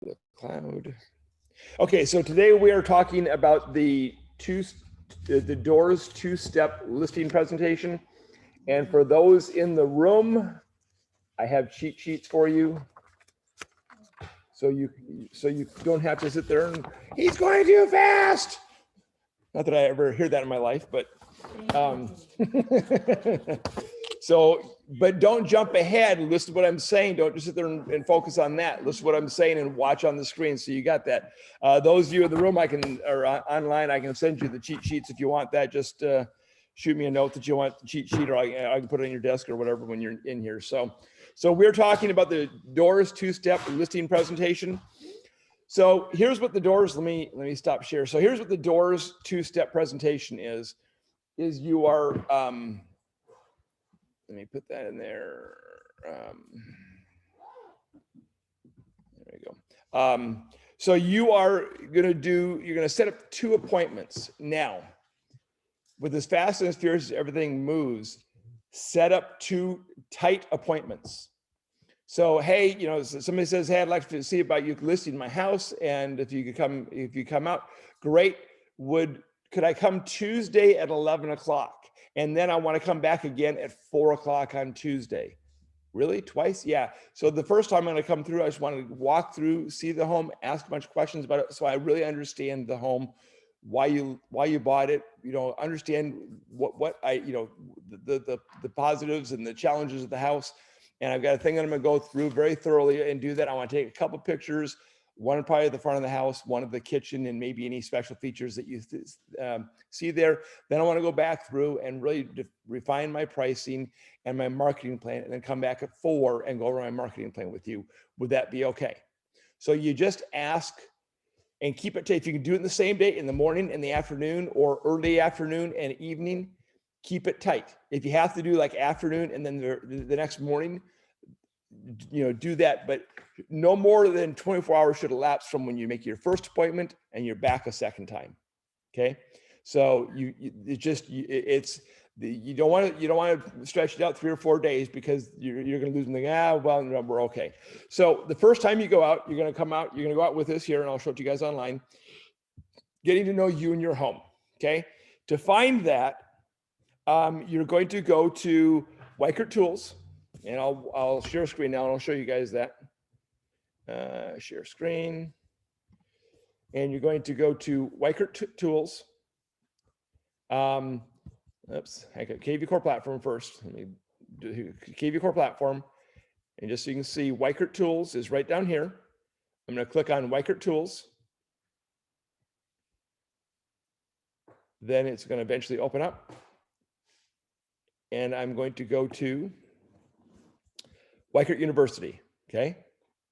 the cloud. Okay, so today we are talking about the Doors two-step listing presentation. And for those in the room, I have cheat sheets for you. So you don't have to sit there and he's going too fast. Not that I ever hear that in my life, but so, but don't jump ahead and listen to what I'm saying. Don't just sit there and focus on that. Listen to what I'm saying and watch on the screen. So you got that. Those of you in the room, or online, I can send you the cheat sheets if you want that. Just shoot me a note that you want the cheat sheet, or I can put it on your desk or whatever when you're in here. So we're talking about the Doors two-step listing presentation. So here's what the Doors, let me stop share. So here's what the Doors two-step presentation is you are, let me put that in there. There we go. So you're going to set up 2 appointments. Now, with as fast and as furious as everything moves, set up 2 tight appointments. So, hey, somebody says, hey, I'd like to see about you listing my house. And if you come out, great. Could I come Tuesday at 11 o'clock? And then I want to come back again at 4 o'clock on Tuesday. Really? Twice? Yeah. So the first time I'm going to come through, I just want to walk through, see the home, ask a bunch of questions about it. So I really understand the home, why you bought it, understand the positives and the challenges of the house. And I've got a thing that I'm going to go through very thoroughly and do that. I want to take a couple pictures, one probably at the front of the house, one of the kitchen, and maybe any special features that you see there. Then I want to go back through and really refine my pricing and my marketing plan, and then come back at 4 and go over my marketing plan with you. Would that be okay? So you just ask and keep it, if you can do it in the same day, in the morning, in the afternoon, or early afternoon and evening, keep it tight. If you have to do like afternoon and then the next morning, do that, but no more than 24 hours should elapse from when you make your first appointment and you're back a second time. Okay. So you don't want to stretch it out 3 or 4 days, because you're going to lose them. Well, no, we're okay. So the first time you go out, you're going to go out with us here, and I'll show it to you guys online, getting to know you and your home. Okay. To find that, you're going to go to Weichert Tools, and I'll share screen now, and I'll show you guys that. Share screen, and you're going to go to Weichert Tools. Oops, I got KV Core Platform first. Let me do KV Core Platform, and just so you can see, Weichert Tools is right down here. I'm going to click on Weichert Tools. Then it's going to eventually open up, and I'm going to go to Weichert University. Okay,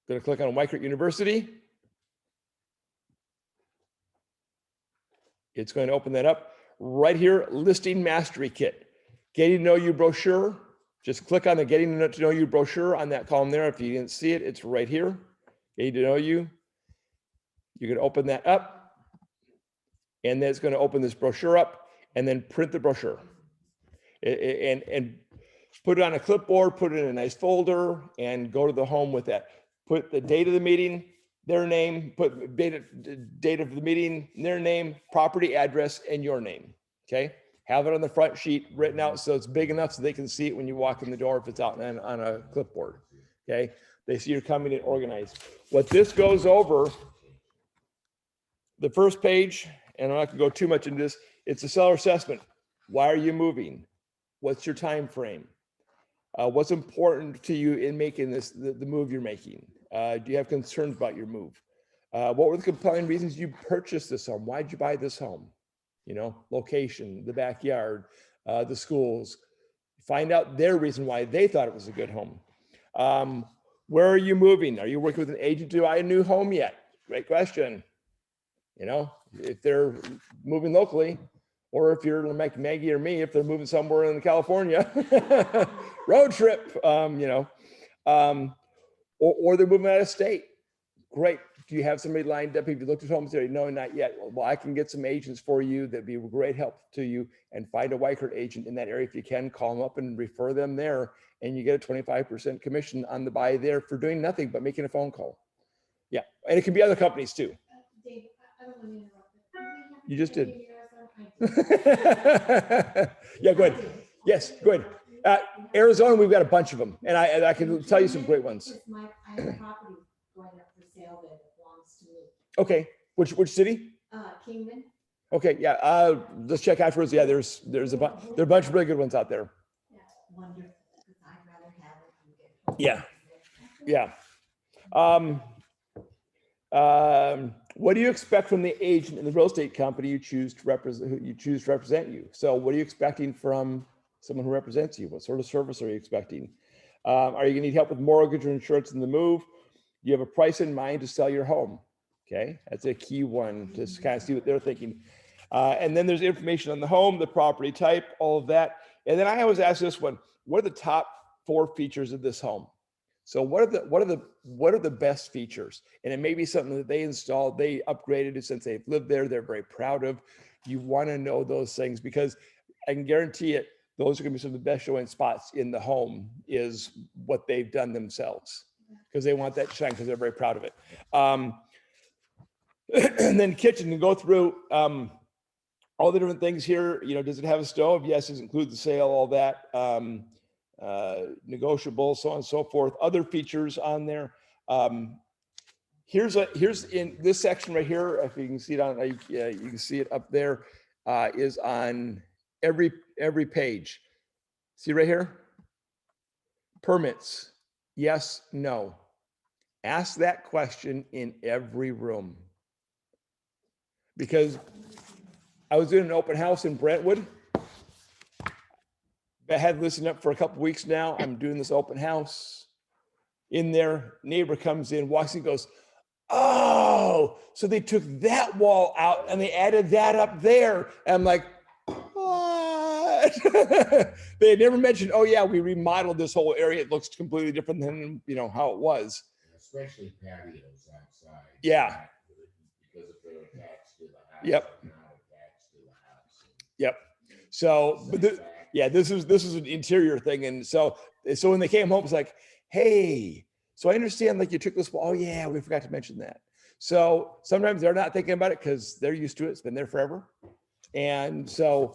going to click on Weichert University. It's going to open that up. Right here, Listing Mastery Kit. Getting to Know You brochure. Just click on the Getting to Know You brochure on that column there. If you didn't see it, it's right here. Getting to Know You. You can open that up, and then it's going to open this brochure up, and then print the brochure. And put it on a clipboard, put it in a nice folder, and go to the home with that. Put the date of the meeting, their name, put date of the meeting, their name, property address, and your name. Okay. Have it on the front sheet written out so it's big enough so they can see it when you walk in the door, if it's out on a clipboard. Okay. They see you're coming in organized. What this goes over, the first page, and I'm not going to go too much into this, it's a seller assessment. Why are you moving? What's your time frame? What's important to you in making this, the move you're making? Do you have concerns about your move? What were the compelling reasons you purchased this home? Why'd you buy this home? Location, the backyard, the schools. Find out their reason why they thought it was a good home. Where are you moving? Are you working with an agent to buy a new home yet? Great question. If they're moving locally, or if you're like Maggie or me, if they're moving somewhere in California, road trip, or they're moving out of state. Great. Do you have somebody lined up? If you looked at homes there, no, not yet. Well, I can get some agents for you that'd be a great help to you, and find a Weichert agent in that area. If you can, call them up and refer them there, and you get a 25% commission on the buy there for doing nothing but making a phone call. Yeah, And it can be other companies too. Dave, I don't want to interrupt. But You just did. I Yeah, go ahead. Yes, go ahead. Arizona, we've got a bunch of them, and I can tell you some great ones. I have a property going up for sale there that belongs to me. Okay, which city? Kingman. Okay, yeah. Let's check afterwards. Yeah, there's a bunch. There are a bunch of really good ones out there. Yeah, wonderful. Because I'd rather have it. Yeah, yeah. What do you expect from the agent in the real estate company you choose to represent you? So, what are you expecting from someone who represents you? What sort of service are you expecting? Are you going to need help with mortgage or insurance in the move? Do you have a price in mind to sell your home? Okay, that's a key one to kind of see what they're thinking. And then there's information on the home, the property type, all of that. And then I always ask this one: what are the top 4 features of this home? So what are the best features? And it may be something that they installed, they upgraded it since they've lived there, they're very proud of. You want to know those things because I can guarantee it, those are going to be some of the best showing spots in the home is what they've done themselves because they want that shine because they're very proud of it. And then kitchen, to go through all the different things here. You know, does it have a stove? Yes. Does it include the sale? All that. Negotiable, so on and so forth. Other features on there. Here's in this section right here. If you can see it on, you can see it up there. Is on every page. See right here. Permits. Yes, no. Ask that question in every room. Because I was doing an open house in Brentwood. I had listened up for a couple weeks now. I'm doing this open house. In there, neighbor comes in, walks in, goes, "Oh, so they took that wall out and they added that up there." And I'm like, "What?" They had never mentioned, "Oh yeah, we remodeled this whole area. It looks completely different than how it was." Especially patios outside. Yeah. Because if they're attached to the house. Yep. They're not attached to the house. Yep. So, but yeah, this is an interior thing, and so when they came home, it's like, "Hey, so I understand like you took this. Oh yeah, we forgot to mention that." So sometimes they're not thinking about it because they're used to it. It's been there forever, and so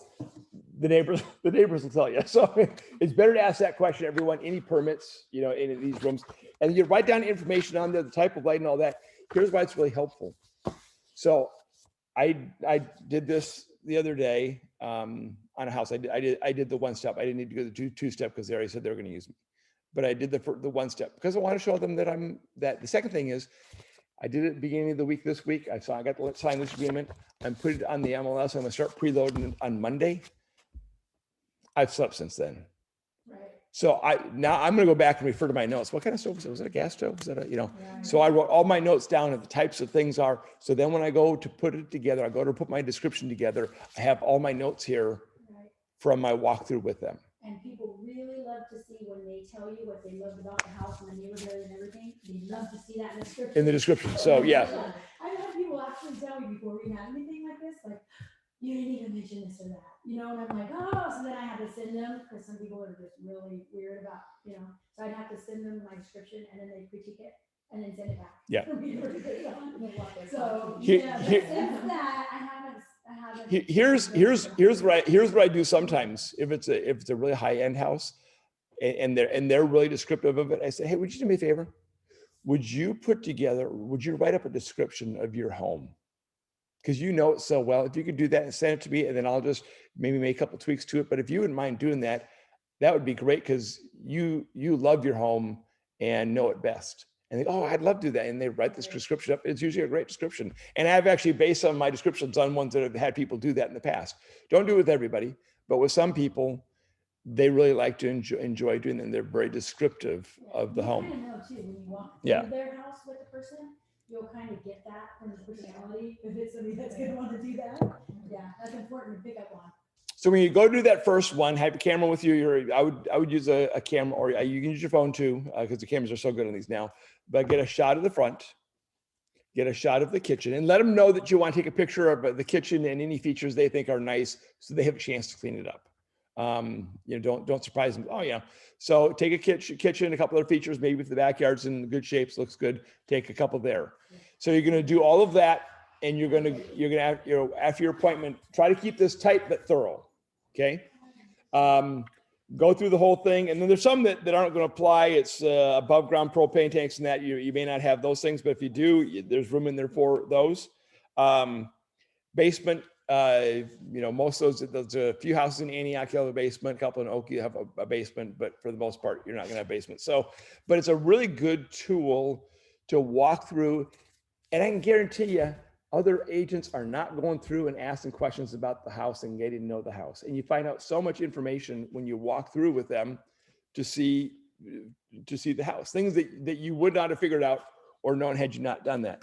the neighbors will tell you. So it's better to ask that question, everyone. Any permits, in these rooms, and you write down information on there, the type of light and all that. Here's why it's really helpful. So I did this the other day on a house. I did the 1-step. I didn't need to go the 2-step because they already said they were going to use me. But I did the 1-step because I want to show them that the second thing is I did it at the beginning of the week this week. I got to sign this agreement. I'm putting it on the MLS. I'm going to start preloading it on Monday. I've slept since then. Right. So now I'm going to go back and refer to my notes. What kind of stove was it? Was it a gas stove? Was that So I wrote all my notes down of the types of things are. So then when I go to put it together, I go to put my description together. I have all my notes here from my walkthrough with them. And people really love to see when they tell you what they loved about the house and the neighborhood and everything. They love to see that in the description. In the description. So yeah. I've had people actually tell me before we had anything like this, like, "You didn't even mention this or that," and I'm like, "Oh," so then I had to send them because some people are just really weird about, so I'd have to send them my description and then they critique it and then send it back. Yeah. So Here- yeah, here- since that I haven't. Here's what I do sometimes if it's a really high-end house and they're really descriptive of it. I say, "Hey, would you do me a favor? Would you write up a description of your home? Because you know it so well. If you could do that and send it to me, and then I'll just maybe make a couple tweaks to it. But if you wouldn't mind doing that, that would be great because you love your home and know it best." And they, "Oh, I'd love to do that." And they write this description up. It's usually a great description. And I've actually based some of my descriptions on ones that have had people do that in the past. Don't do it with everybody, but with some people, they really like to enjoy doing them. They're very descriptive of the home. You kind of know too, when you walk Yeah. through their house with the person, you'll kind of get that from the personality. If it's somebody that's going to want to do that. Yeah, that's important to pick up on. So when you go do that first one, have a camera with you. I would use a camera, or you can use your phone too, because the cameras are so good on these now. But get a shot of the front, get a shot of the kitchen, and let them know that you want to take a picture of the kitchen and any features they think are nice, so they have a chance to clean it up. Don't surprise them. Oh yeah. So take a kitchen, a couple other features, maybe if the backyard's in good shapes, looks good, take a couple there. So you're going to do all of that, and you're going to have, after your appointment, try to keep this tight but thorough. Okay. Go through the whole thing. And then there's some that aren't going to apply. It's above ground propane tanks and that you may not have those things, but if you do, there's room in there for those. Basement, most of those, there's a few houses in Antioch have a basement, a couple in Oakville have a basement, but for the most part, you're not going to have basement. So, but it's a really good tool to walk through. And I can guarantee you, other agents are not going through and asking questions about the house and getting to know the house. And you find out so much information when you walk through with them to see the house, things that you would not have figured out or known had you not done that.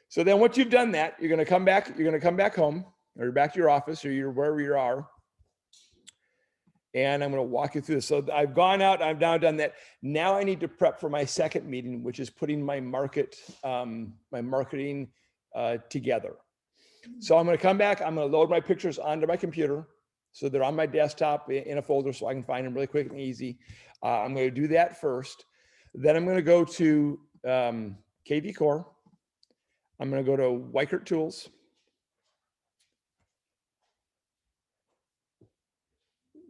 So then once you've done that, you're going to come back home, or back to your office, or you're wherever you are. And I'm going to walk you through this. So I've gone out, I've now done that. Now I need to prep for my second meeting, which is putting my marketing together. So I'm going to come back, I'm going to load my pictures onto my computer. So they're on my desktop in a folder so I can find them really quick and easy. I'm going to do that first. Then I'm going to go to KV Core. I'm going to go to Weichert Tools.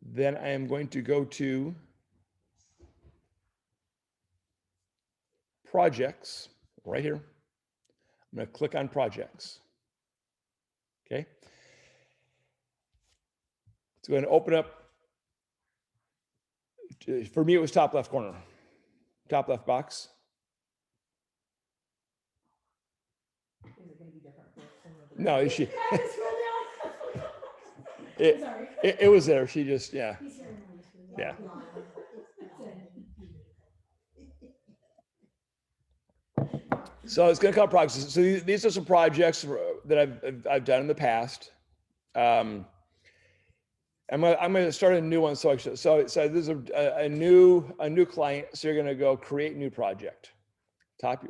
Then I am going to go to Projects right here. I'm going to click on Projects. Okay. It's going to open up. For me, it was top left corner, top left box. Is it going to be different? No, is she? It's really sorry. It was there. She just, yeah. He's here now. Yeah. So it's going to come projects. So these are some projects that I've done in the past. I'm going to start a new one. So this is a new client. So you're going to go create new project. Top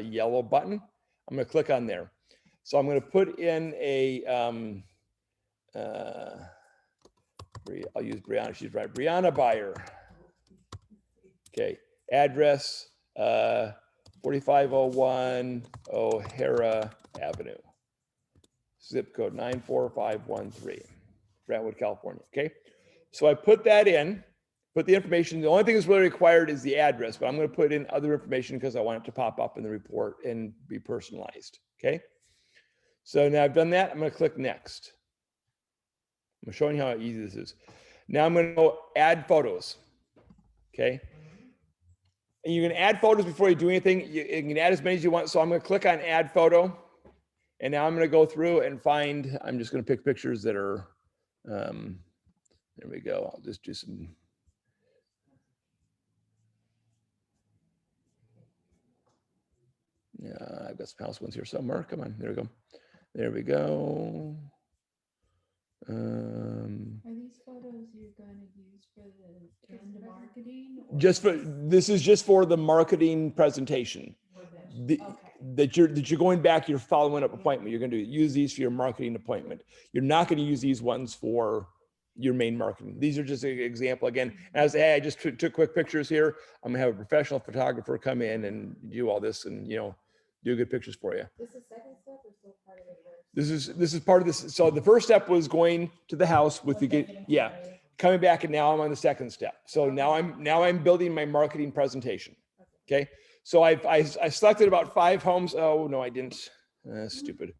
yellow button. I'm going to click on there. So I'm going to put in a I'll use Brianna. She's right. Brianna Buyer. Okay. Address 4501 O'Hara Avenue. Zip code 94513. Brentwood, California. Okay. So I put that in, put the information. The only thing that's really required is the address, but I'm going to put in other information because I want it to pop up in the report and be personalized. Okay. So now I've done that. I'm going to click next. I'm showing you how easy this is. Now I'm going to go add photos. Okay. And you can add photos before you do anything. You can add as many as you want. So I'm going to click on add photo. And now I'm going to go through and find, I'm just going to pick pictures that are, there we go. I'll just do some. Yeah, I've got some house ones here somewhere. Come on, there we go. There we go. Are these photos you're going to use for the end of marketing? Just for, this is just for the marketing presentation. That you're going back, you're following up appointment. You're going to use these for your marketing appointment. You're not going to use these ones for your main marketing. These are just an example. Again, as hey, I just took quick pictures here. I'm gonna have a professional photographer come in and do all this and do good pictures for you. This is second step or still part of it? This is part of this. So the first step was going to the house with coming back, and now I'm on the second step. So now I'm building my marketing presentation. Okay. So I selected about 5 homes. Oh no, I didn't. Stupid.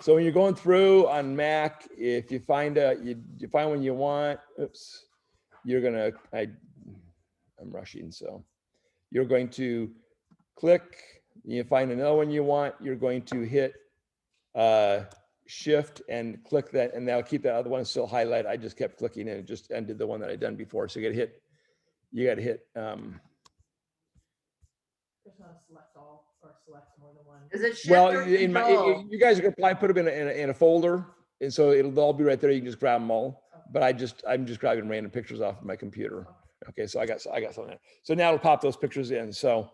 So when you're going through on Mac, if you find you find one you want, oops, you're gonna I'm rushing. So you're going to click. You find another one you want. You're going to hit Shift and click that, and that'll keep that other one still highlighted. I just kept clicking and it just ended the one that I'd done before. So you got to hit. There's no select all or select more than one. Is it shift Well, or in control? you guys are gonna probably put them in a folder, and so it'll all be right there. You can just grab them all. But I'm just grabbing random pictures off of my computer. Okay, so I got something. So now it'll pop those pictures in. So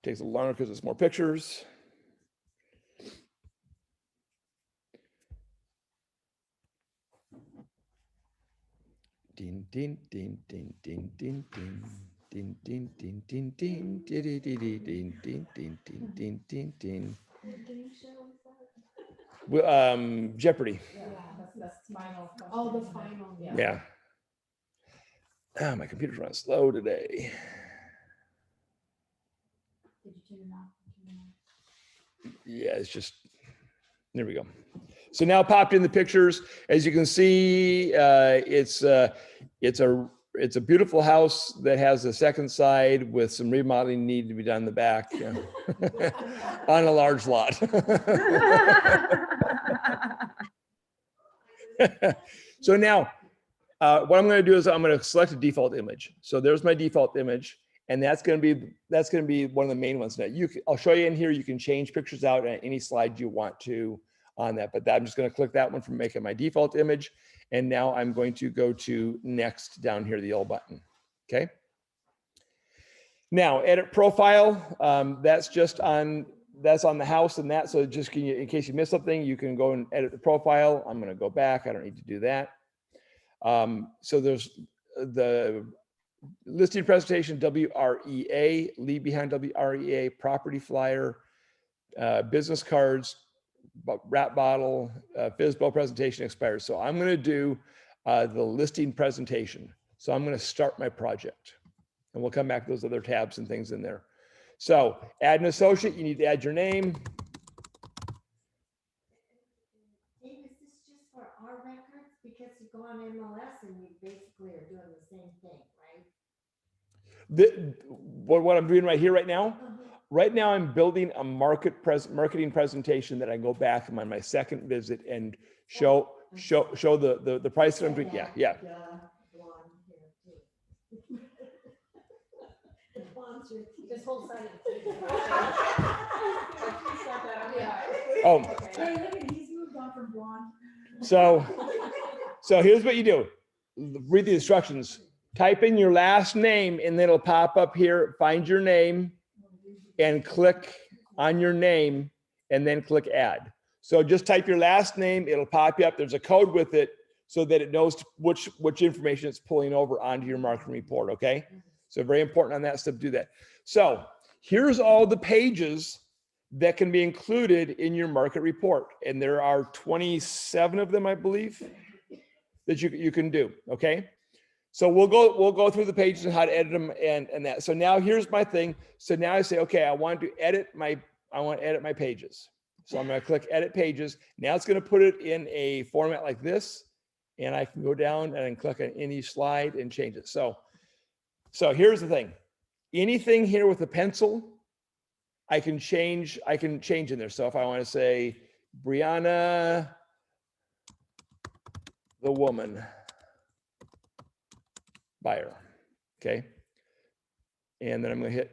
takes a little longer because it's more pictures. Din din din din din din din. Din din din din din diddy diddy din din din din din din din. What game show is that? Jeopardy. Yeah, that's final question. Oh, the isn't it? final. Yeah. Ah, my computer's running slow today. Did you turn it off? Turn it on? Yeah, it's just, there we go. So now popped in the pictures. As you can see, it's a beautiful house that has a second side with some remodeling need to be done in the back on a large lot. So now, what I'm going to do is I'm going to select a default image. So there's my default image, and that's going to be one of the main ones. Now I'll show you in here. You can change pictures out at any slide you want to on that, but I'm just going to click that one for making my default image. And now I'm going to go to next down here, the yellow button. Okay. Now edit profile. That's on the house and that. So just in case you miss something, you can go and edit the profile. I'm going to go back. I don't need to do that. So there's the listing presentation, WREA, leave behind WREA, property flyer, business cards, wrap bottle, FISBO presentation expires. So I'm going to do the listing presentation. So I'm going to start my project, and we'll come back to those other tabs and things in there. So add an associate, you need to add your name. Dave, is this just for our records? Because you go on MLS and you basically are doing the same thing, right? What I'm doing right here, right now, right now I'm building a marketing presentation that I go back on my second visit and show the price that I'm doing. Yeah. Blonde here too. The blonde's here too. This whole side of the Oh, Hey, look at, he's moved on from blonde. so here's what you do. Read the instructions. Type in your last name and then it'll pop up here. Find your name and click on your name and then click add. So just type your last name. It'll pop you up. There's a code with it so that it knows which information it's pulling over onto your marketing report. Okay. So very important on that stuff, do that. So here's all the pages that can be included in your market report. And there are 27 of them, I believe, that you can do. Okay. So we'll go through the pages and how to edit them and that. So now here's my thing. So now I say, okay, I want to edit my pages. So I'm going to click edit pages. Now it's going to put it in a format like this, and I can go down and click on any slide and change it. So here's the thing. Anything here with a pencil, I can change in there. So if I want to say Brianna, the woman buyer, okay. And then I'm going to hit,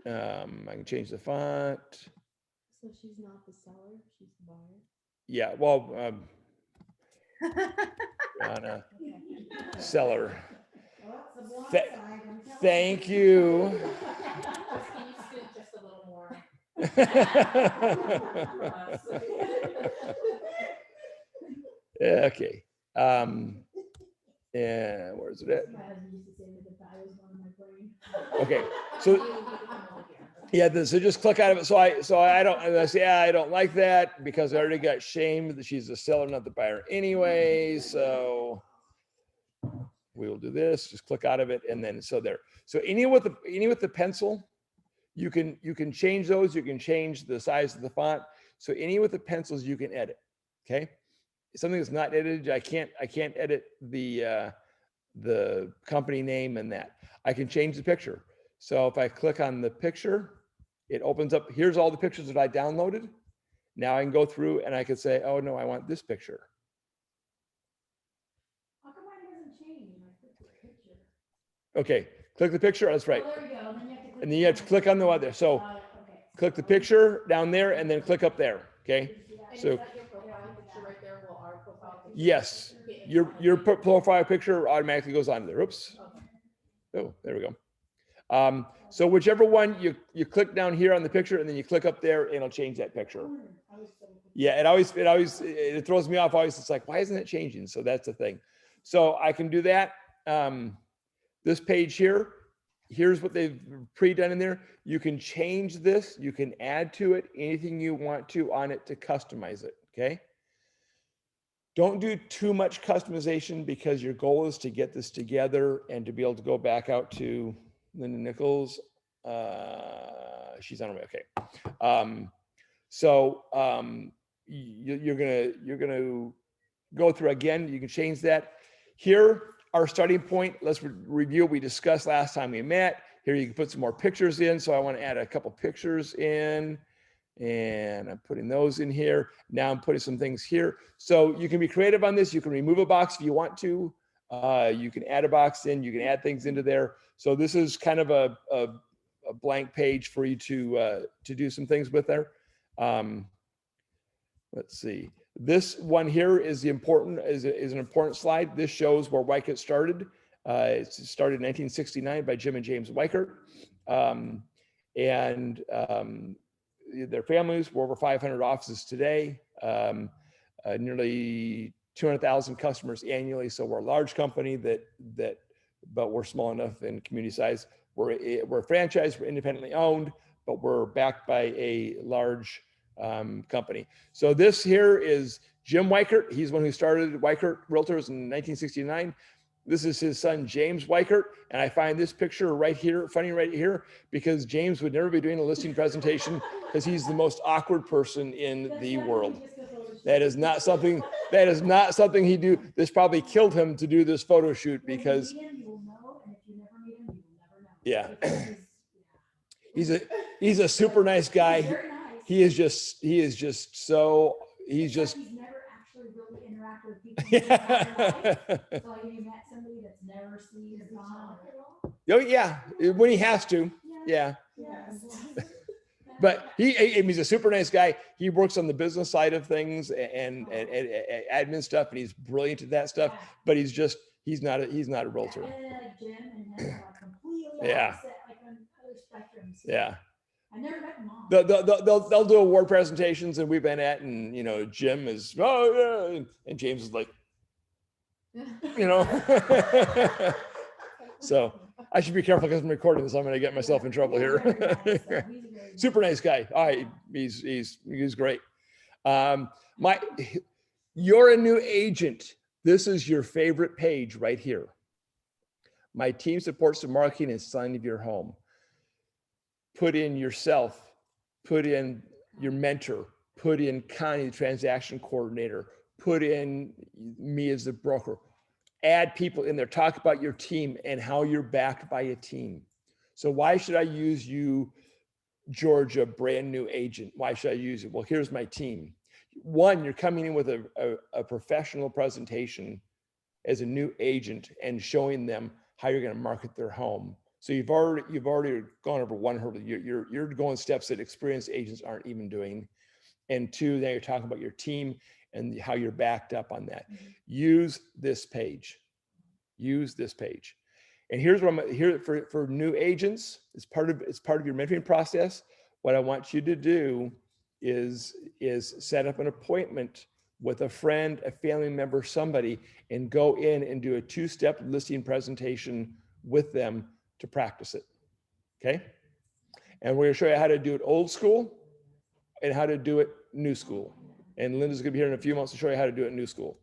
I can change the font. So she's not the seller, she's the buyer. Yeah, well, Brianna, seller. Well, it's the blonde Th- side, I'm telling you. Thank you. Can you scoot just a little more? Okay. And where's it at? My husband used to say that the dial was one of my brain. Okay, so yeah, so just click out of it. So I say, yeah, I don't like that because I already got shamed that she's the seller, not the buyer anyway. So we will do this, just click out of it. And then, so there, so any with the pencil, you can change those. You can change the size of the font. So any with the pencils you can edit. Okay. Something that's not edited, I can't edit the company name and that. I can change the picture. So if I click on the picture, it opens up. Here's all the pictures that I downloaded. Now I can go through and I could say, oh no, I want this picture. How come mine doesn't change? When I click the picture? Okay, click the picture. That's right. Oh, there we go. Then you have to click. And then you have to click on the other. So Okay. click the picture down there and then click up there. Okay. And So- is that your profile picture right there? Will our profile picture? Yes, your profile picture automatically goes on there. Oops. Oh, there we go. So whichever one you click down here on the picture and then you click up there and it'll change that picture. Yeah, it throws me off always. It's like, why isn't it changing? So that's the thing. So I can do that. This page here, here's what they've pre-done in there. You can change this, you can add to it anything you want to on it to customize it, okay? Don't do too much customization because your goal is to get this together and to be able to go back out to Linda Nichols. She's on her way, okay. You're gonna go through again, you can change that. Here, our starting point, let's review what we discussed last time we met. Here you can put some more pictures in. So I want to add a couple pictures in and I'm putting those in here. Now I'm putting some things here. So you can be creative on this. You can remove a box if you want to. You can add a box in, you can add things into there. So this is kind of a blank page for you to do some things with there. Let's see. This one here is an important slide. This shows where Weichert started. It started in 1969 by Jim and James Weichert. Their families were over 500 offices today, nearly 200,000 customers annually. So we're a large company but we're small enough in community size. We're a franchise, we're independently owned, but we're backed by a large company. So this here is Jim Weichert. He's one who started Weichert Realtors in 1969. This is his son, James Weichert. And I find this picture right here, funny right here, because James would never be doing a listing presentation because he's the most awkward person in the world. That is not something he do. This probably killed him to do this photo shoot because yeah, he's a super nice guy. He's never actually really interacted with people. Yeah. So you met somebody that's never seen his mom. Oh yeah, when he has to. Yeah. But he's a super nice guy. He works on the business side of things and admin stuff, and he's brilliant at that stuff. But he's not a realtor. Jim and him are completely opposite, like on other spectrums. Yeah. I never met mom. They'll do award presentations that we've been at, and Jim is and James is like, So I should be careful because I'm recording this. I'm going to get myself in trouble here. Super nice guy. All right, he's great. You're a new agent. This is your favorite page right here. My team supports the marketing and selling of your home. Put in yourself, put in your mentor, put in Connie, the transaction coordinator, put in me as the broker. Add people in there, talk about your team and how you're backed by a team. So why should I use you, Georgia, brand new agent? Why should I use it? Well, here's my team. One, you're coming in with a professional presentation as a new agent and showing them how you're going to market their home. So you've already gone over one hurdle. You're going steps that experienced agents aren't even doing. And two, now you're talking about your team and how you're backed up on that. Mm-hmm. Use this page. Use this page. And here's what I'm here for new agents. It's part of your mentoring process. What I want you to do is set up an appointment with a friend, a family member, somebody, and go in and do a 2-step listing presentation with them to practice it. Okay. And we're going to show you how to do it old school and how to do it new school. And Linda's going to be here in a few months to show you how to do it new school.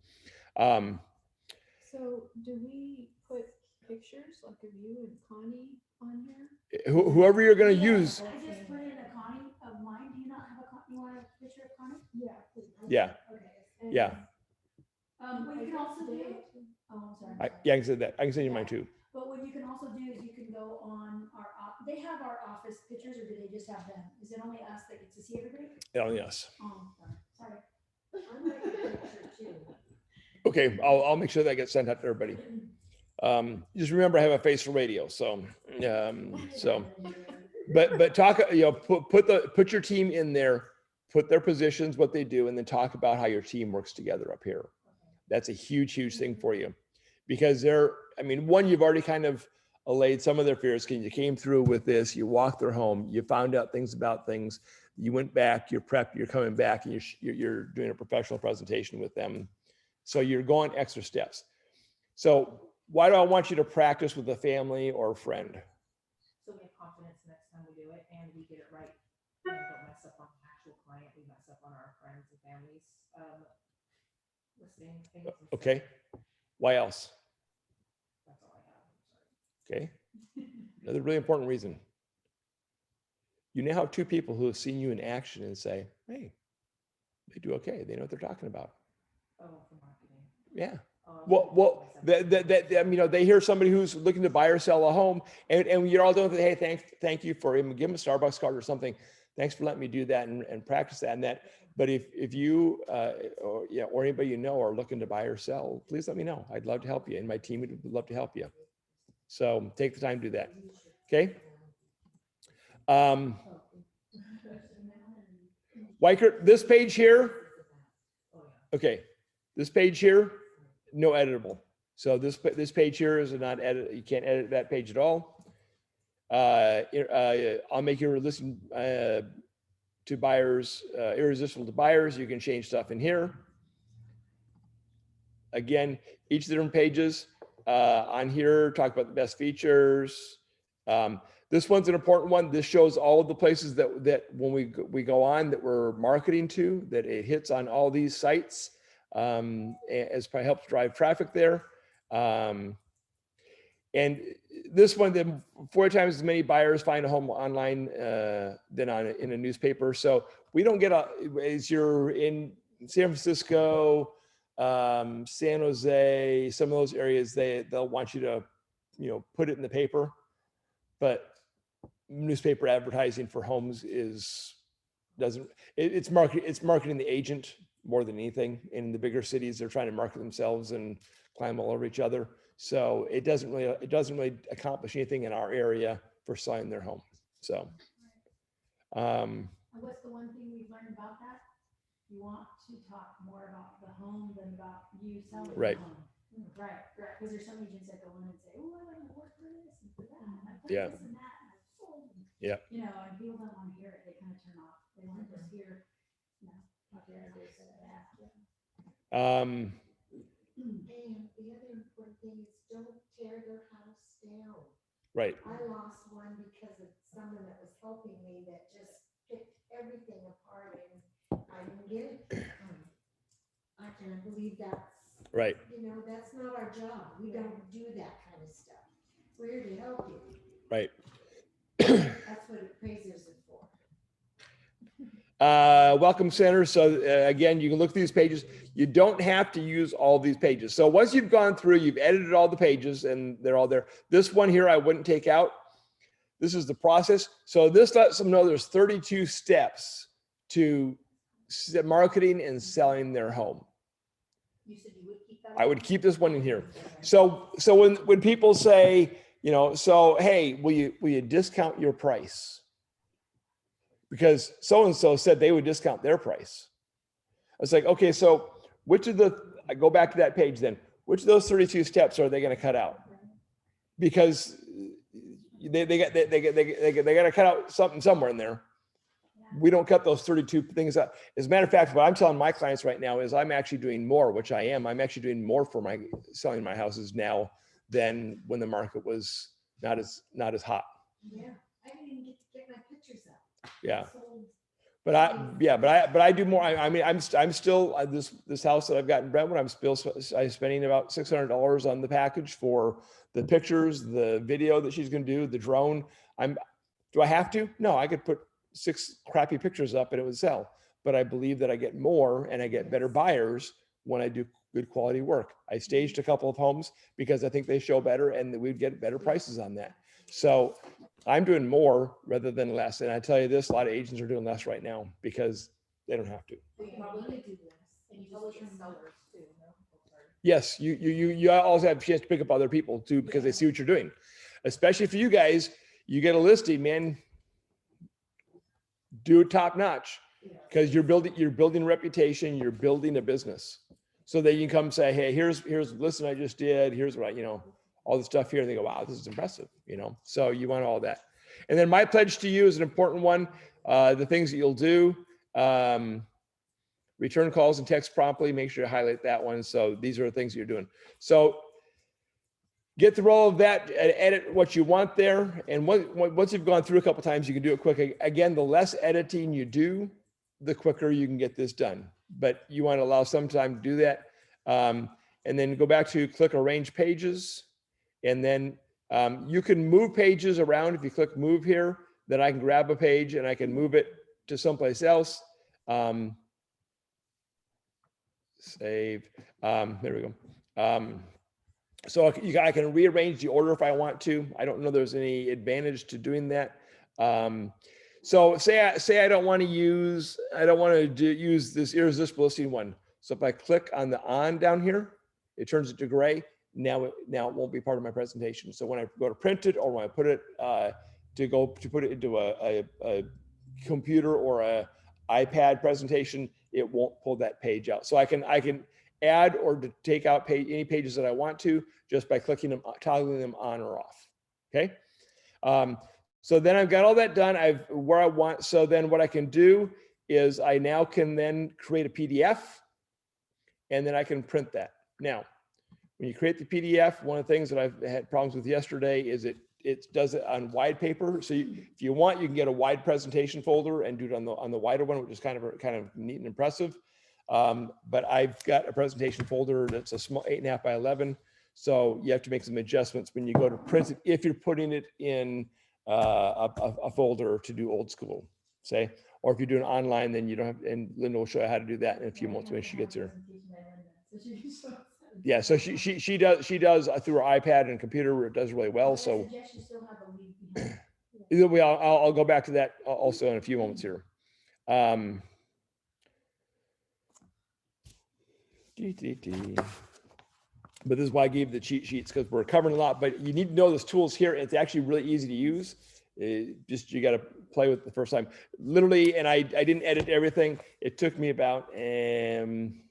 So do we put pictures like of you and Connie on here? Whoever you're going to use. I just put in a Connie of mine. Do you not have you want a picture of Connie? Yeah. Please. Yeah. Okay. Yeah. What you can also do. Oh, I'm sorry. Yeah, I can say that. I can send you mine too. But what you can also do is you can go on they have our office pictures, or do they just have them? Is it only us that get to see everybody? Only us. Oh, sorry. Okay, I'll make sure that gets sent out to everybody. Just remember, I have a face for radio, so but talk. Put your team in there, put their positions, what they do, and then talk about how your team works together up here. That's a huge thing for you, because one, you've already kind of allayed some of their fears. You came through with this, you walked their home, you found out things about things, you went back, you're prepped, you're coming back, and you're doing a professional presentation with them. So you're going extra steps. So why do I want you to practice with a family or a friend? So we have confidence next time we do it and we get it right. And don't mess up on the actual client, we mess up on our friends and families, listing things. and stuff. Okay. Why else? That's all I have. I'm sorry. Okay. Another really important reason. You now have two people who have seen you in action and say, hey, they do okay. They know what they're talking about. Oh, for marketing. Yeah. Oh, Well, myself. they hear somebody who's looking to buy or sell a home, and you're all doing, hey, thank you for even give them a Starbucks card or something. Thanks for letting me do that and practice that and that. But if you or anybody you know are looking to buy or sell, please let me know. I'd love to help you, and my team would love to help you. So take the time to do that. Okay. Weichert, this page here. Okay, this page here, no editable. So this page here is not edit. You can't edit that page at all. I'll make your listing to buyers irresistible to buyers. You can change stuff in here. Again, each of the different pages on here talk about the best features. This one's an important one. This shows all of the places that when we go on that we're marketing to, that it hits on all these sites. As probably helps drive traffic there. And this one, then 4 times as many buyers find a home online than in a newspaper. So we don't get as you're in San Francisco, San Jose, some of those areas, they'll want you to, put it in the paper, but newspaper advertising for homes it's marketing the agent more than anything. In the bigger cities, they're trying to market themselves and climb all over each other. So it doesn't really accomplish anything in our area for selling their home. So, And what's the one thing we've learned about that? You want to talk more about the home than about you selling the Right. home. Right, because there's some agents that go in and say, oh, I want to work for this and for that. And I've done Yeah. this and that. And I've sold. And, Yeah. And people don't want to hear it. They kind of turn off. They want to just hear, talk to this and that. um, And the other important thing is don't tear their house down. right. I lost one because of someone that was helping me that just picked everything apart and I didn't get it. I can't believe that's, Right. that's not our job. We don't do that kind of stuff. We're here to help you. Right. That's what appraisers are for. Welcome center. So again, you can look through these pages. You don't have to use all these pages. So once you've gone through, you've edited all the pages and they're all there. This one here, I wouldn't take out. This is the process. So this lets them know there's 32 steps to marketing and selling their home. You said you would keep that? I would keep this one in here. So when people say, so, hey, will you discount your price? Because so-and-so said they would discount their price. I was like, okay, so I go back to that page then, which of those 32 steps are they going to cut out? Because they got to cut out something somewhere in there. We don't cut those 32 things out. As a matter of fact, what I'm telling my clients right now is I'm actually doing more, which I am. I'm actually doing more for selling my houses now than when the market was not as hot. Yeah, I didn't even get my pictures up. Yeah. Sold. But I do more. I'm still this house that I've got in Brentwood. I'm spending about $600 on the package for the pictures, the video that she's going to do, the drone. Do I have to? No, I could put 6 crappy pictures up and it would sell. But I believe that I get more and I get better buyers when I do good quality work. I staged a couple of homes because I think they show better and that we'd get better prices on that. So I'm doing more rather than less. And I tell you this, a lot of agents are doing less right now because they don't have to. We probably do less. And you probably get sellers too, no? Oh, sorry. Yes, you also have a chance to pick up other people too because they see what you're doing. Especially for you guys, you get a listing, man, do it top notch because you're building a reputation, you're building a business. So that you can come say, hey, here's the listing I just did, here's what all the stuff here. And they go, wow, this is impressive, So you want all that. And then my pledge to you is an important one. The things that you'll do, return calls and text promptly, make sure to highlight that one. So these are the things you're doing. So get through all of that, edit what you want there. And once you've gone through a couple times, you can do it quick. Again, the less editing you do, the quicker you can get this done. But you want to allow some time to do that. And then go back to click arrange pages. And then you can move pages around. If you click move here, then I can grab a page and I can move it to someplace else. Save. There we go. So I can rearrange the order if I want to. I don't know there's any advantage to doing that. So say I don't want to use use this irresistible listing one. So if I click on the on down here, it turns it to gray. Now it won't be part of my presentation. So when I go to print it or when I put it to put it into a computer or a iPad presentation, it won't pull that page out. So I can add or to take out any pages that I want to just by clicking them, toggling them on or off. Okay. So then I've got all that done. Where I want. So then what I can do is I now can then create a PDF and then I can print that. Now, when you create the PDF, one of the things that I've had problems with yesterday is it does it on wide paper. So if you want, you can get a wide presentation folder and do it on the wider one, which is kind of neat and impressive. But I've got a presentation folder that's a small 8.5 by 11. So you have to make some adjustments when you go to print it, if you're putting it in a folder to do old school, say, or if you're doing online, then you don't have, and Linda will show you how to do that in a few months when she gets here. Yeah, so she does through her iPad and computer, it does really well. So either way, I'll go back to that also in a few moments here. But this is why I gave the cheat sheets, because we're covering a lot, but you need to know those tools here. It's actually really easy to use. Just, you got to play with it the first time. Literally, and I didn't edit everything. It took me about an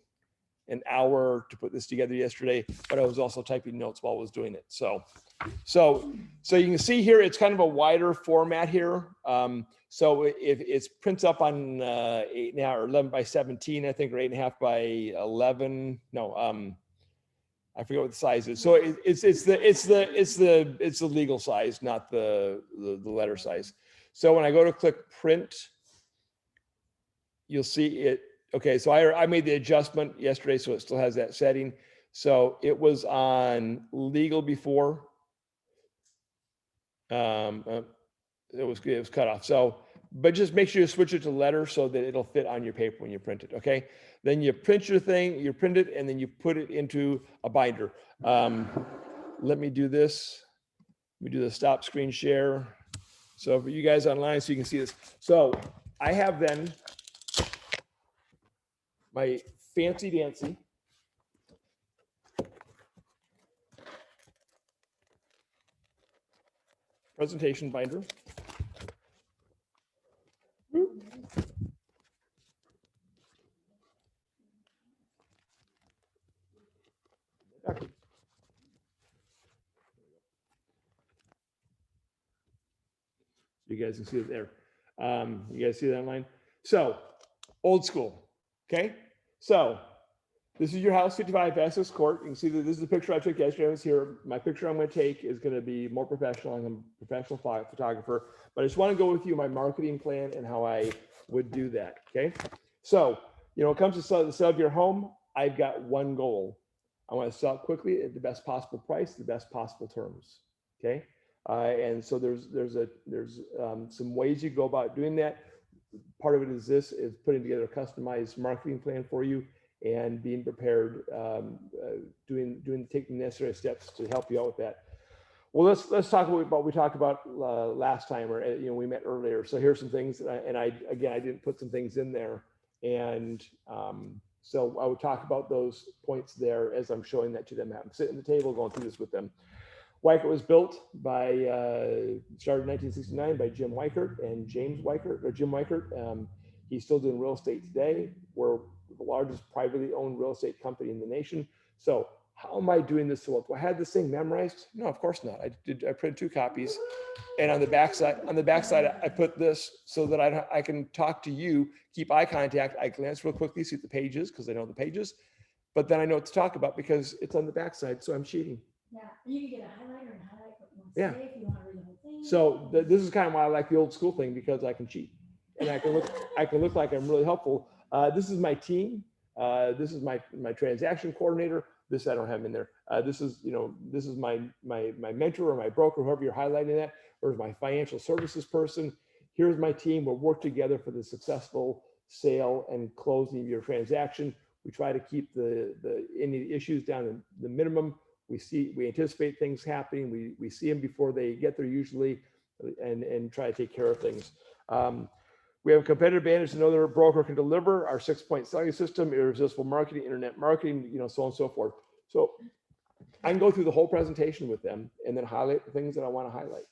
hour to put this together yesterday, but I was also typing notes while I was doing it. So you can see here, it's kind of a wider format here. So if it's prints up on 8.5 or 11 by 17, I think, or 8.5 by 11. No, I forget what the size is. So it's the legal size, not the letter size. So when I go to click print, you'll see it. Okay, so I made the adjustment yesterday, so it still has that setting. So it was on legal before. It was cut off. So, but just make sure you switch it to letter so that it'll fit on your paper when you print it. Okay. Then you print your thing, you print it, and then you put it into a binder. Let me do this. Let me do the stop screen share. So for you guys online, so you can see this. So I have then my fancy dancy presentation binder. You guys can see it there. You guys see that online? So old school. Okay. So this is your house, 55 Essex Court. You can see that this is the picture I took yesterday. I was here. My picture I'm going to take is going to be more professional. I'm a professional photographer, but I just want to go with you my marketing plan and how I would do that. Okay. So, when it comes to the sale of your home, I've got one goal. I want to sell it quickly at the best possible price, the best possible terms. Okay. And so there's some ways you go about doing that. Part of it is putting together a customized marketing plan for you and being prepared, taking the necessary steps to help you out with that. Well, let's talk about what we talked about last time, or we met earlier. So here's some things, and I didn't put some things in there, and so I would talk about those points there as I'm showing that to them. I'm sitting at the table going through this with them. Weichert was built started in 1969 by Jim Weichert and James Weichert, or Jim Weichert. He's still doing real estate today. We're the largest privately owned real estate company in the nation. So how am I doing this so well? Do I have this thing memorized? No, of course not. I printed 2 copies, and on the backside, I put this so that I can talk to you, keep eye contact. I glance real quickly, see the pages because I know the pages, but then I know what to talk about because it's on the backside. So I'm cheating. Yeah, and you can get a highlighter and highlight what you want to Yeah. say if you want to read the whole thing. So this is kind of why I like the old school thing, because I can cheat and I can look like I'm really helpful. This is my team. This is my transaction coordinator. This I don't have in there. This is, you know, this is my mentor or my broker, whoever you're highlighting that, or my financial services person. Here's my team. We'll work together for the successful sale and closing of your transaction. We try to keep any issues down in the minimum. We anticipate things happening. We see them before they get there usually, and try to take care of things. We have a competitive advantage to know that our broker can deliver our 6-point selling system, irresistible marketing, internet marketing, you know, so on and so forth. So I can go through the whole presentation with them and then highlight the things that I want to highlight.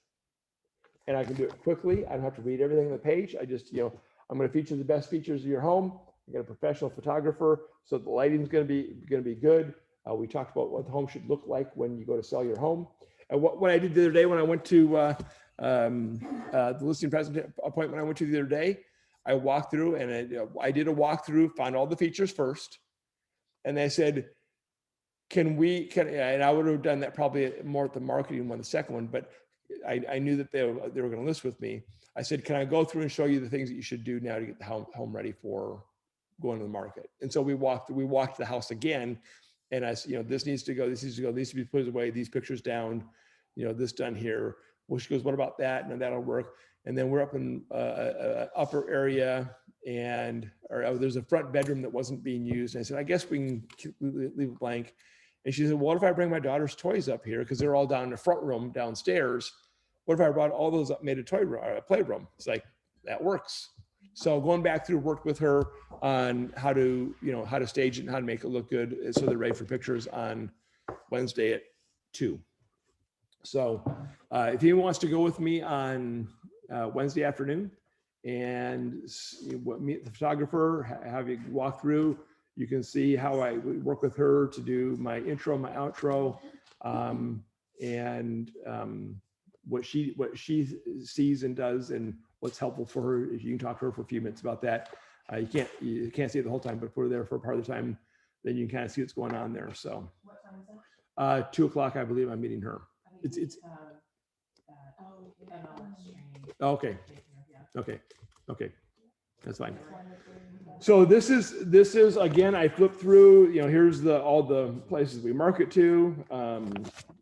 And I can do it quickly. I don't have to read everything on the page. I just, you know, I'm going to feature the best features of your home. I got a professional photographer, so the lighting is going to be good. We talked about what the home should look like when you go to sell your home. And what I did the other day when I went to the listing presentation appointment I went to the other day, I walked through and I did a walkthrough, found all the features first, and I said, and I would have done that probably more at the marketing one, the second one, but I knew that they were going to list with me. I said, can I go through and show you the things that you should do now to get the home ready for going to the market? And so we walked the house again, and I said, you know, this needs to go, this needs to go, this needs to be put away, these pictures down, you know, this done here. Well, she goes, what about that? And that'll work. And then we're up in upper area, and there's a front bedroom that wasn't being used. And I said, I guess we can leave it blank. And she said, well, what if I bring my daughter's toys up here? Because they're all down in the front room downstairs. What if I brought all those up, made a playroom? It's like, that works. So going back through, worked with her on how to stage it and how to make it look good, so they're ready for pictures on Wednesday at 2. So if anyone wants to go with me on Wednesday afternoon and meet the photographer, have you walk through, you can see how I work with her to do my intro, my outro, and what she sees and does, and what's helpful for her. If you can talk to her for a few minutes about that. You can't see it the whole time, but if we're there for a part of the time, then you can kind of see what's going on there. So What time is that? 2 o'clock, I believe I'm meeting her. I think It's MLS training. okay. Yeah. Okay. That's fine. So this is again, I flipped through, you know, here's all the places we market to.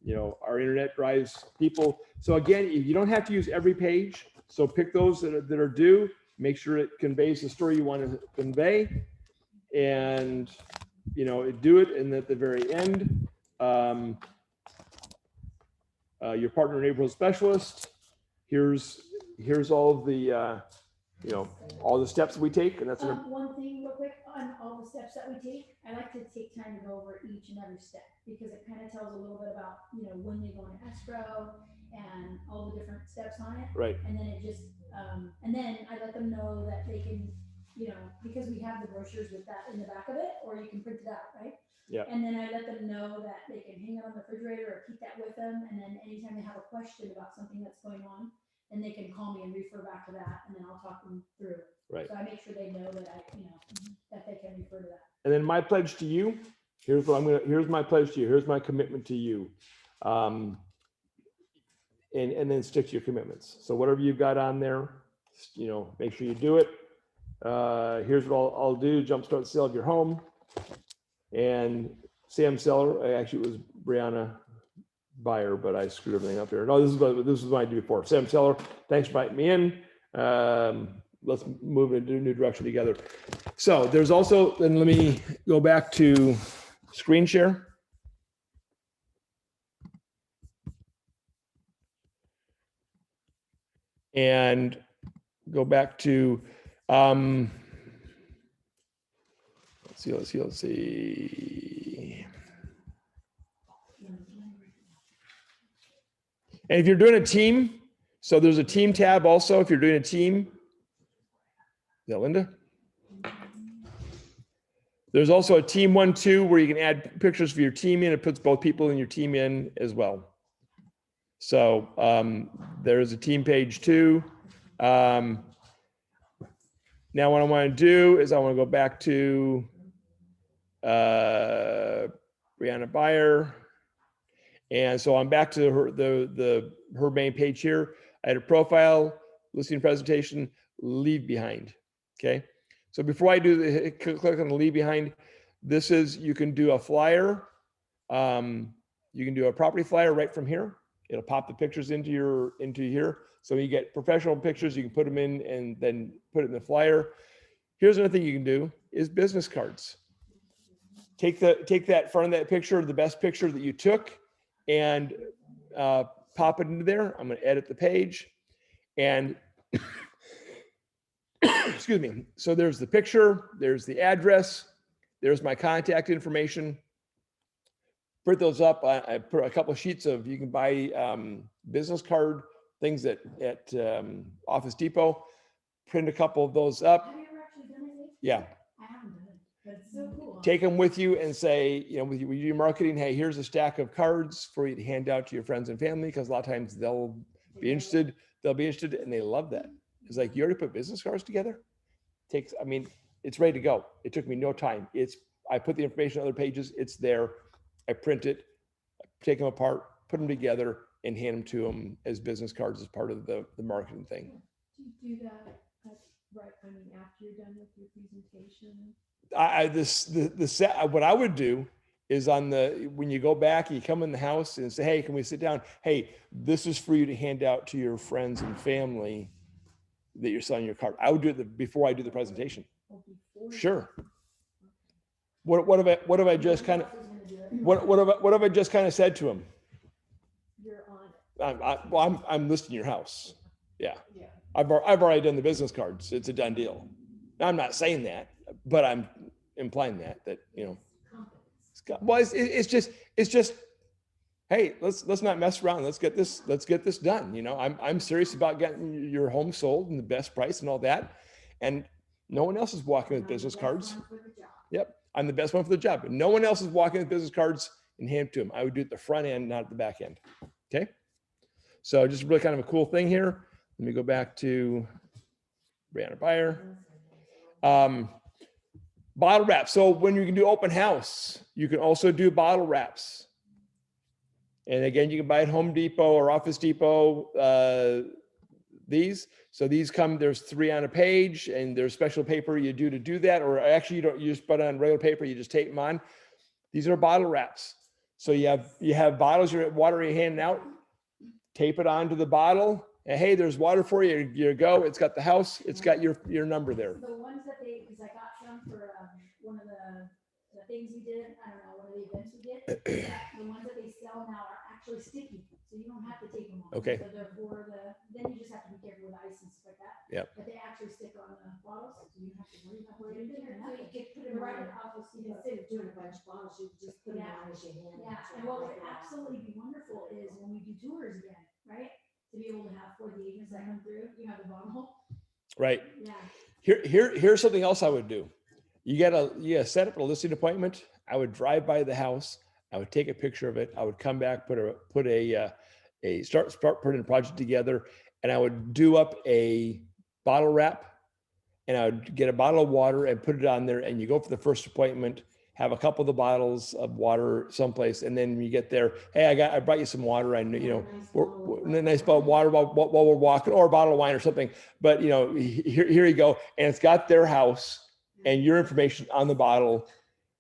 You know, our internet drives people. So again, you don't have to use every page. So pick those that are due, make sure it conveys the story you want to convey, and, you know, do it. And at the very end, your partner neighborhood specialist, here's all of the, you know, all the steps we take, and that's One thing real quick on all the steps that we take, I like to take time to go over each and every step, because it kind of tells a little bit about, you know, when they go into escrow and all the different steps on it. right. And then it just, and then I let them know that they can, you know, because we have the brochures with that in the back of it, or you can print it out, right? Yeah. And then I let them know that they can hang it on the refrigerator or keep that with them. And then anytime they have a question about something that's going on, then they can call me and refer back to that, and then I'll talk them through. Right. So I make sure they know that that they can refer to that. And then my pledge to you, here's my pledge to you. Here's my commitment to you. And then stick to your commitments. So whatever you've got on there, you know, make sure you do it. Here's what I'll do: jumpstart the sale of your home. And Sam Seller, actually it was Brianna Buyer, but I screwed everything up here. No, this is what I did before. Sam Seller, thanks for inviting me in. Let's move in a new direction together. So there's also, then let me go back to screen share. And go back to, let's see. And if you're doing a team, so there's a team tab also, if you're doing a team. Is that Linda? There's also a team 1, 2, where you can add pictures for your team in. It puts both people in your team in as well. So there's a team page too. Now what I want to do is I want to go back to Brianna Buyer. And so I'm back to her main page here. I had a profile, listing presentation, leave behind. Okay. So before I do the click on the leave behind, this is, you can do a flyer. You can do a property flyer right from here. It'll pop the pictures into here. So you get professional pictures, you can put them in and then put it in the flyer. Here's another thing you can do is business cards. Take that front of that picture, the best picture that you took, and pop it into there. I'm going to edit the page, and excuse me. So there's the picture, there's the address, there's my contact information. Print those up. I put a couple of sheets of, you can buy business card things at Office Depot. Print a couple of those up. Have you ever actually done it? Yeah. I haven't done it, but it's so cool. Take them with you and say, you know, when you do your marketing, hey, here's a stack of cards for you to hand out to your friends and family, because a lot of times they'll be interested. They'll be interested, and they love that. It's like, you already put business cards together? I mean, it's ready to go. It took me no time. I put the information on other pages. It's there. I print it, take them apart, put them together, and hand them to them as business cards as part of the marketing thing. Do you do that right, I mean, after you're done with your presentation? What I would do is when you go back, you come in the house and say, hey, can we sit down? Hey, this is for you to hand out to your friends and family that you're selling your card. I would do it before I do the presentation. Or before? Sure. What have I just kind of, what have I just kind of said to him? You're on it. I'm listing your house. Yeah. Yeah. I've already done the business cards. It's a done deal. Now, I'm not saying that, but I'm implying that, you know, it's just, hey, let's not mess around. Let's get this done. You know, I'm serious about getting your home sold and the best price and all that. And no one else is walking with business cards. Yep. I'm the best one for the job. No one else is walking with business cards and hand them to them. I would do it at the front end, not at the back end. Okay. So just really kind of a cool thing here. Let me go back to Brianna Buyer. Bottle wrap. So when you can do open house, you can also do bottle wraps. And again, you can buy at Home Depot or Office Depot, these. So these come, there's 3 on a page, and there's special paper you do to do that. Or actually you just put on regular paper, you just tape them on. These are bottle wraps. So you have bottles, water you're handing out, tape it onto the bottle. And hey, there's water for you. You go. It's got the house. It's got your number there. The ones that because I got some for one of the things we did, I don't know, one of the events we did. The ones that they sell now are actually sticky, so you don't have to take them off. Okay. So they're then you just have to be careful with ice and stuff like that. Yep. But they actually stick on the bottles, so you don't have to worry about where you're doing So you it. could put You're them right right at Office Depot. instead of doing a bunch of bottles, you just put them Yeah. on as you hand. Yeah, and what would absolutely be wonderful is when we do tours again, right? To be able to have for the agents that come through, you have the bottle. Right. Yeah. Here's something else I would do. You gotta set up a listing appointment. I would drive by the house. I would take a picture of it. I would come back, start putting a project together, and I would do up a bottle wrap, and I would get a bottle of water and put it on there. And you go for the first appointment, have a couple of the bottles of water someplace, and then when you get there, hey, I brought you some water. I know, nice bottle of water while we're walking, or a bottle of wine or something. But here you go, and it's got their house and your information on the bottle.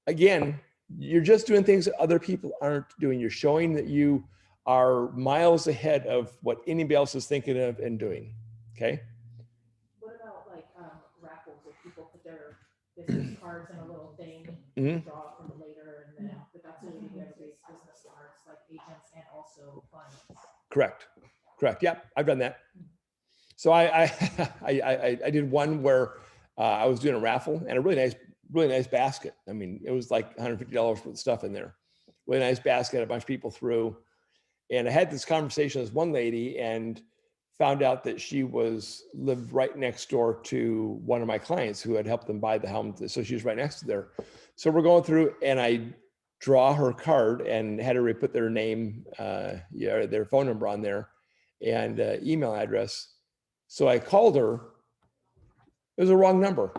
Again, you're just doing things that other people aren't doing. You're showing that you are miles ahead of what anybody else is thinking of and doing. Okay. What about like raffles, if people put their business cards in a little thing, Mhm. draw from later, and then, but that's what we do everybody's business cards, like agents and also clients. Correct. Yeah, I've done that. So I did one where I was doing a raffle, and a really nice basket. I mean, it was like $150 worth of stuff in there. Really nice basket. A bunch of people threw, and I had this conversation with one lady and found out that she lived right next door to one of my clients who had helped them buy the home. So she was right next to there. So we're going through, and I draw her card and had her put their name, their phone number on there, and email address. So I called her. It was the wrong number.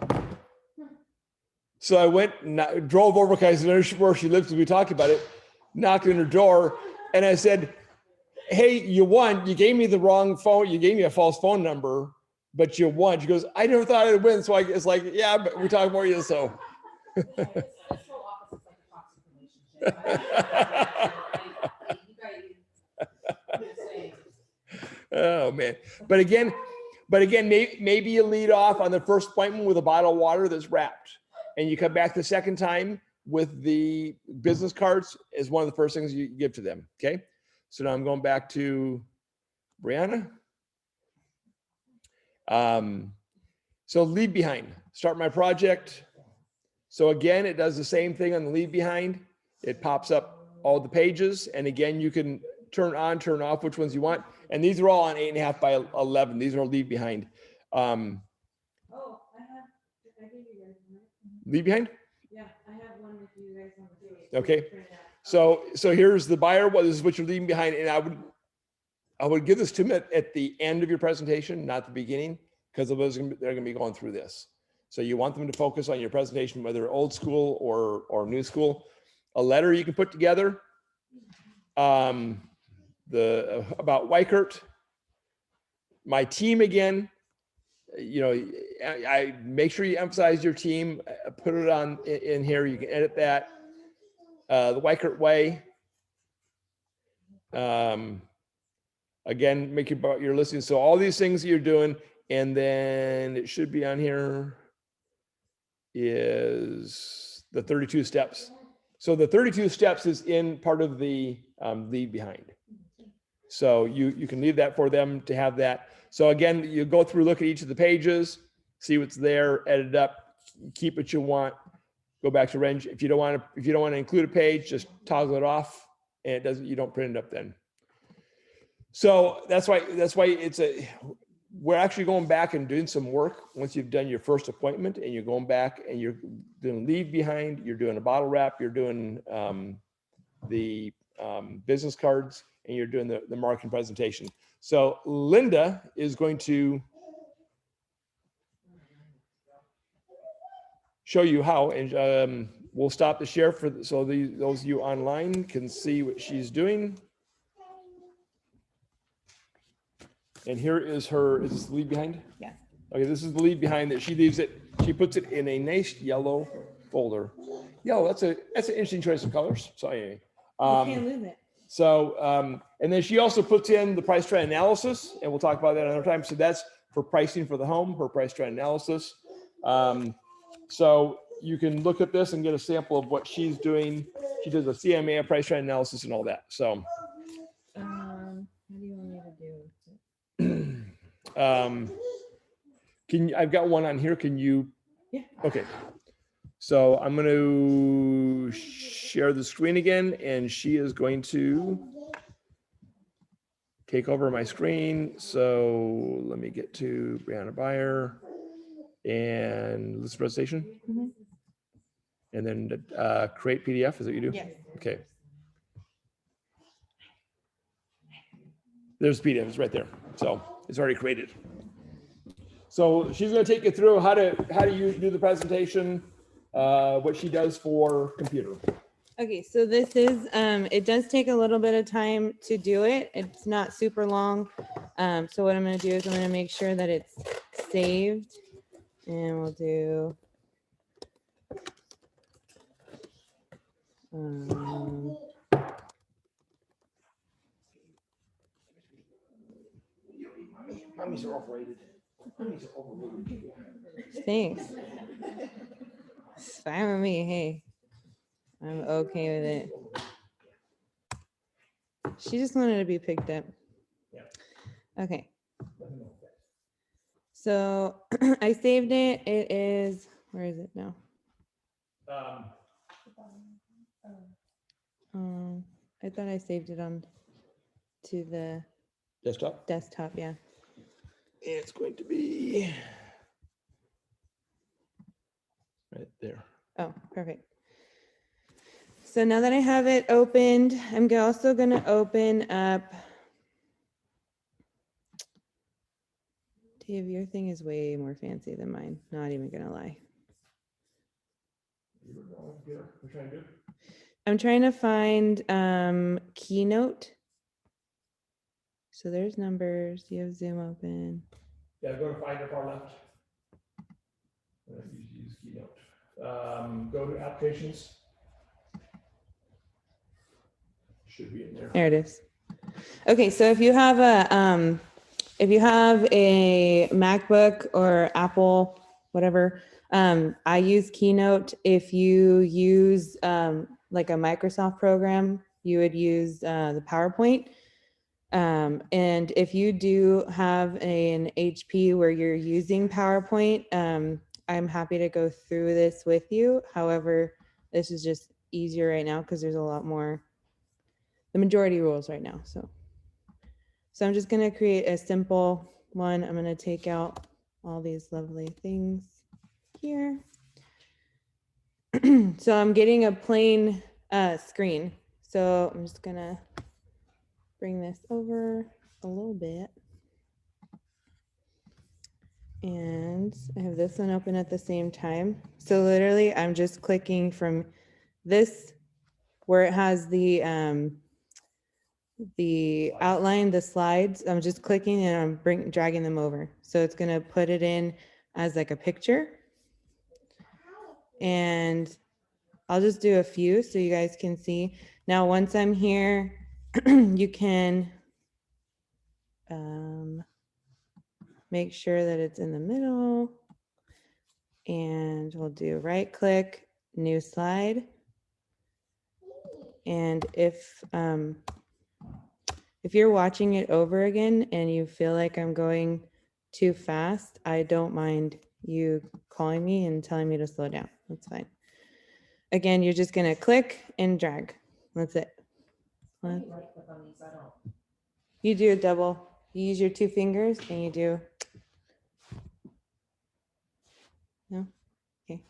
So I went and drove over, because I knew where she lived, because we talked about it, knocked on her door, And I said, hey, you won. You gave me the wrong phone. You gave me a false phone number, but you won. She goes, I never thought I'd win. So it's like, yeah, but we talk more you, so. Yeah, this whole office is like a toxic relationship. You guys, I'm just saying. Oh, man. But again, maybe you lead off on the first appointment with a bottle of water that's wrapped. And you come back the second time with the business cards is one of the first things you give to them. Okay. So now I'm going back to Brianna. So leave behind, start my project. So again, it does the same thing on the leave behind. It pops up all the pages. And again, you can turn on, turn off which ones you want. And these are all on 8.5 by 11. These are leave behind. Oh, I gave you guys one. Leave behind. Yeah, I have one with you guys on the page. Okay. So here's the buyer. Well, this is what you're leaving behind. And I would give this to them at the end of your presentation, not the beginning, because they're going to be going through this. So you want them to focus on your presentation, whether old school or new school. A letter you can put together. About Weichert. My team again. I make sure you emphasize your team. Put it on in here. You can edit that. The Weichert way. Again, make your listening. So all these things that you're doing, and then it should be on here is the 32 steps. So the 32 steps is in part of the leave behind. So you can leave that for them to have that. So again, you go through, look at each of the pages, see what's there, edit it up, keep what you want, go back to range. If you don't want to include a page, just toggle it off, and you don't print it up then. So that's why we're actually going back and doing some work once you've done your first appointment, and you're going back and you're doing leave behind, you're doing a bottle wrap, you're doing the business cards, and you're doing the marketing presentation. So Linda is going to show you how, and we'll stop the share so those of you online can see what she's doing. And here is is this the leave behind? Yeah. Okay, this is the leave behind that she leaves it. She puts it in a nice yellow folder. Yellow, that's an interesting choice of colors. So anyway, You can't lose it. so and then she also puts in the price trend analysis, and we'll talk about that another time. So that's for pricing for the home, her price trend analysis. So you can look at this and get a sample of what she's doing. She does a CMA, a price trend analysis, and all that. So. How do you want me to do it? I've got one on here. Can you? Yeah. Okay. So I'm going to share the screen again, and she is going to take over my screen. So let me get to Brianna Beyer and list presentation. Mhm. And then create PDF. Is that what you do? Yes. Okay. There's PDF. It's right there. So it's already created. So she's going to take you through how do you do the presentation, what she does for computer. Okay, so this is, it does take a little bit of time to do it. It's not super long. So what I'm gonna do is I'm gonna make sure that it's saved, and we'll do. Mommy's are overrated. Mommy's are overrated. Thanks. It's fine with me, hey. I'm okay with it. She just wanted to be picked up. Yeah. Okay. So I saved it. It is, where is it now? I thought I saved it on to the Desktop. desktop, yeah. It's going to be right there. Oh, perfect. So now that I have it opened, I'm also going to open up. Dave, your thing is way more fancy than mine. Not even going to lie. I'm trying to find Keynote. So there's numbers. You have Zoom open. Yeah, go to find up our left. Use Keynote. Go to applications. Should be in there. There it is. Okay, so if you have a MacBook or Apple, whatever, I use Keynote. If you use like a Microsoft program, you would use the PowerPoint. And if you do have an HP where you're using PowerPoint, I'm happy to go through this with you. However, this is just easier right now because there's a lot more, the majority rules right now. So I'm just going to create a simple one. I'm going to take out all these lovely things here. So I'm getting a plain screen. So I'm just going to bring this over a little bit. And I have this one open at the same time. So literally I'm just clicking from this where it has the outline, the slides. I'm just clicking and I'm dragging them over. So it's going to put it in as like a picture. And I'll just do a few so you guys can see. Now, once I'm here, you can make sure that it's in the middle, and we'll do right click, new slide. And if you're watching it over again and you feel like I'm going too fast, I don't mind you calling me and telling me to slow down. That's fine. Again, you're just gonna click and drag. That's it. How do you right click on these? I don't. You do a double. You use your two fingers and you do. No? Okay.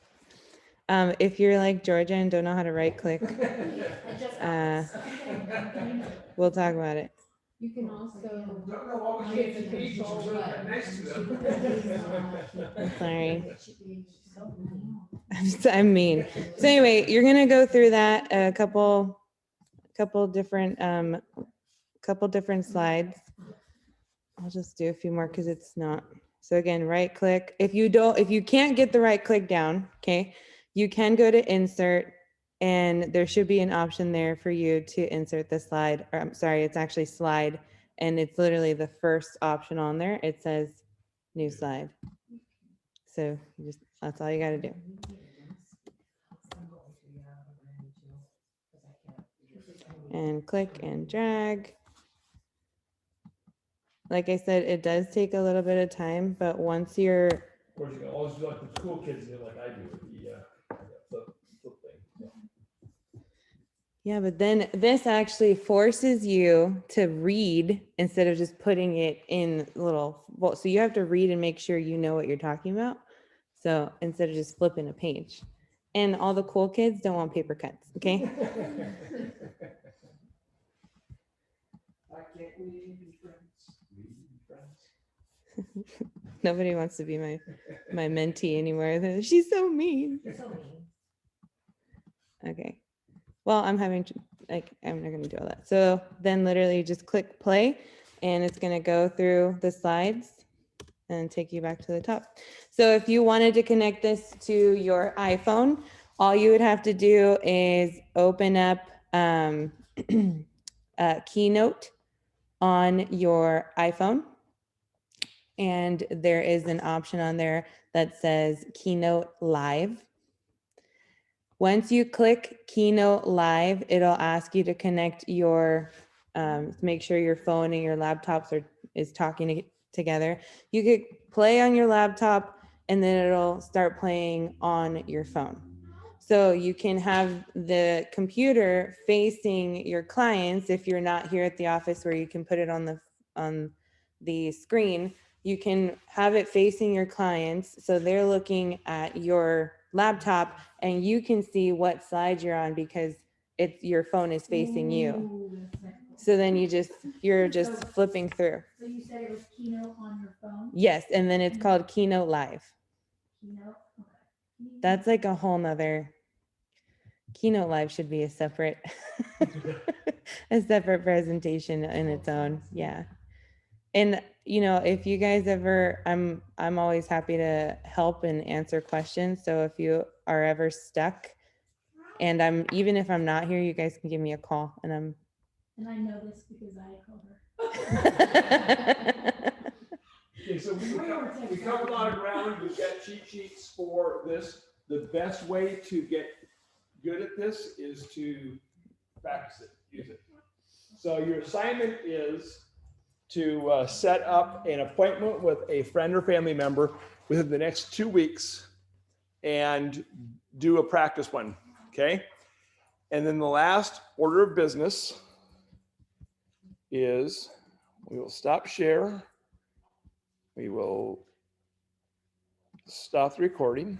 If you're like Georgia and don't know how to right click, we'll talk about it. You can also. I'm sorry. I'm mean. So anyway, you're gonna go through that a couple different slides. I'll just do a few more because it's not. So again, right click. If you can't get the right click down, okay, you can go to insert, and there should be an option there for you to insert the slide. Or I'm sorry, it's actually slide, and it's literally the first option on there. It says new slide. So that's all you got to do. And click and drag. Like I said, it does take a little bit of time, but once you're. Of course, you can always do like the cool kids do, like I do with the flip thing. Yeah, but then this actually forces you to read instead of just putting it in little. Well, so you have to read and make sure you know what you're talking about. So instead of just flipping a page, and all the cool kids don't want paper cuts. Okay. Nobody wants to be my mentee anymore. She's so mean. So mean. Okay. Well, I'm not going to do all that. So then literally just click play, and it's going to go through the slides and take you back to the top. So if you wanted to connect this to your iPhone, all you would have to do is open up Keynote on your iPhone. And there is an option on there that says Keynote Live. Once you click Keynote Live, it'll ask you to connect your, make sure your phone and your laptops is talking together. You could play on your laptop and then it'll start playing on your phone. So you can have the computer facing your clients. If you're not here at the office where you can put it on the screen, you can have it facing your clients. So they're looking at your laptop and you can see what slide you're on because your phone is facing you. Ooh, that's next. So then you're just flipping through. So you said it was Keynote on your phone? Yes, and then it's called Keynote Live. Keynote? Okay. That's like a whole nother. Keynote Live should be a separate, a separate presentation in its own. Yeah. And if you guys ever, I'm always happy to help and answer questions. So if you are ever stuck, and even if I'm not here, you guys can give me a call, and And I know this because I called her. Okay, so we covered a lot of ground. We've got cheat sheets for this. The best way to get good at this is to practice it, use it. So your assignment is to set up an appointment with a friend or family member within the next 2 weeks and do a practice one, okay? And then the last order of business is we will stop share. We will stop the recording.